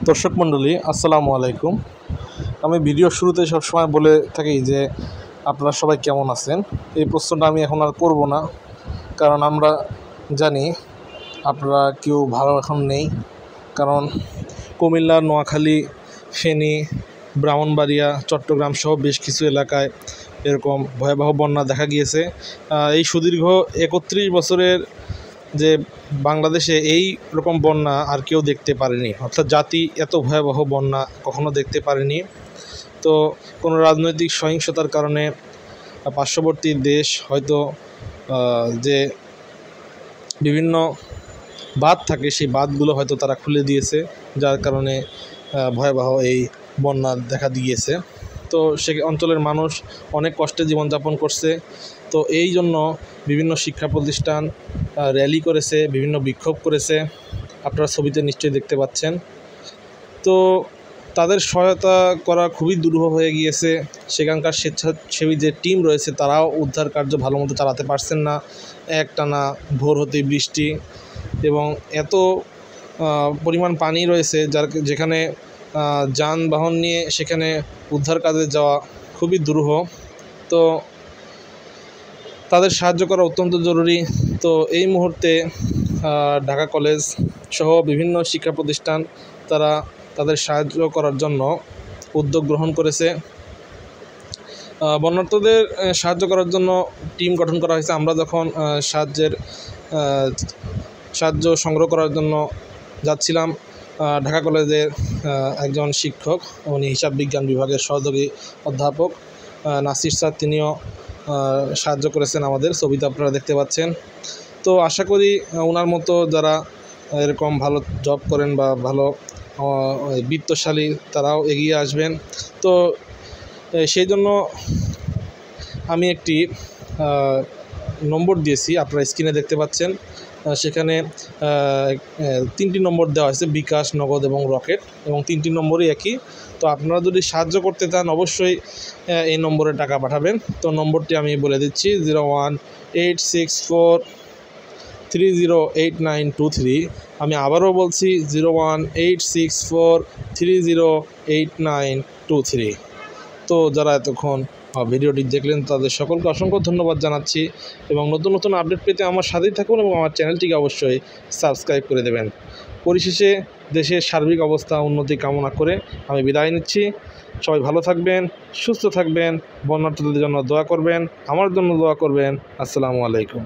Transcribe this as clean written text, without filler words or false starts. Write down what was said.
দর্শক মণ্ডলী আসসালামু আলাইকুম। আমি ভিডিও শুরুতে সবসময় বলে থাকি যে আপনারা সবাই কেমন আছেন। এই প্রশ্নটা আমি এখন আর করব না, কারণ আমরা জানি আপনারা কেউ ভালো এখন নেই। কারণ কুমিল্লা, নোয়াখালী, ফেনী, ব্রাহ্মণবাড়িয়া, চট্টগ্রাম সহ বেশ কিছু এলাকায় এরকম ভয়াবহ বন্যা দেখা গিয়েছে। এই সুদীর্ঘ ৩১ বছরের যে বাংলাদেশে এই রকম বন্যা আর কেউ দেখতে পারেনি, অর্থাৎ জাতি এত ভয়াবহ বন্যা কখনো দেখতে পারেনি। তো কোনো রাজনৈতিক সহিংসতার কারণে পার্শ্ববর্তী দেশ হয়তো যে বিভিন্ন বাঁধ থাকে সেই বাঁধগুলো হয়তো তারা খুলে দিয়েছে, যার কারণে ভয়াবহ এই বন্যা দেখা দিয়েছে। তো সে অঞ্চলের মানুষ অনেক কষ্টে জীবনযাপন করছে। তো এই জন্য বিভিন্ন শিক্ষা প্রতিষ্ঠান র্যালি করেছে, বিভিন্ন বিক্ষোভ করেছে, আপনারা ছবিতে নিশ্চয়ই দেখতে পাচ্ছেন। তো তাদের সহায়তা করা খুবই দুরূহ হয়ে গিয়েছে। সেখানকার স্বেচ্ছাসেবী যে টিম রয়েছে তারাও উদ্ধার কার্য ভালো মতো চালাতে পারছেন না। একটানা ভোর হতেই বৃষ্টি এবং এত পরিমাণ পানি রয়েছে যেখানে যানবাহন নিয়ে সেখানে উদ্ধার কাজে যাওয়া খুবই দুরূহ। তো তাদের সাহায্য করা অত্যন্ত জরুরি। তো এই মুহূর্তে ঢাকা কলেজ সহ বিভিন্ন শিক্ষা প্রতিষ্ঠান তারা তাদের সাহায্য করার জন্য উদ্যোগ গ্রহণ করেছে। বন্যার্তদের সাহায্য করার জন্য টিম গঠন করা হয়েছে। আমরা যখন সাহায্য সংগ্রহ করার জন্য যাচ্ছিলাম, ঢাকা কলেজের একজন শিক্ষক, উনি হিসাব বিজ্ঞান বিভাগের সহযোগী অধ্যাপক নাসির স্যার, তিনিও সাহায্য করেছেন আমাদের, ছবিতে আপনারা দেখতে পাচ্ছেন। তো আশা করি ওনার মতো যারা এরকম ভালো জব করেন বা ভালো বিত্তশালী তারাও এগিয়ে আসবেন। তো সেই জন্য আমি একটি নম্বর দিয়েছি, আপনারা স্ক্রিনে দেখতে পাচ্ছেন। সেখানে 3টি নম্বর দেওয়া হয়েছে, বিকাশ, নগদ এবং রকেট, এবং 3টি নম্বরই একই। তো আপনারা যদি সাহায্য করতে চান অবশ্যই এই নম্বরে টাকা পাঠাবেন। তো নম্বরটি আমি বলে দিচ্ছি, 01864308923। আমি আবারও বলছি 01864308923। তো যারা এতক্ষণ ভিডিওটি দেখলেন তাদের সকলকে অসংখ্য ধন্যবাদ জানাচ্ছি, এবং নতুন নতুন আপডেট পেতে আমার সাথেই থাকুন এবং আমার চ্যানেলটিকে অবশ্যই সাবস্ক্রাইব করে দেবেন। পরিশেষে দেশের সার্বিক অবস্থা উন্নতি কামনা করে আমি বিদায় নিচ্ছি। সবাই ভালো থাকবেন, সুস্থ থাকবেন, বন্যার্তদের জন্য দোয়া করবেন, আমার জন্য দোয়া করবেন। আসসালামু আলাইকুম।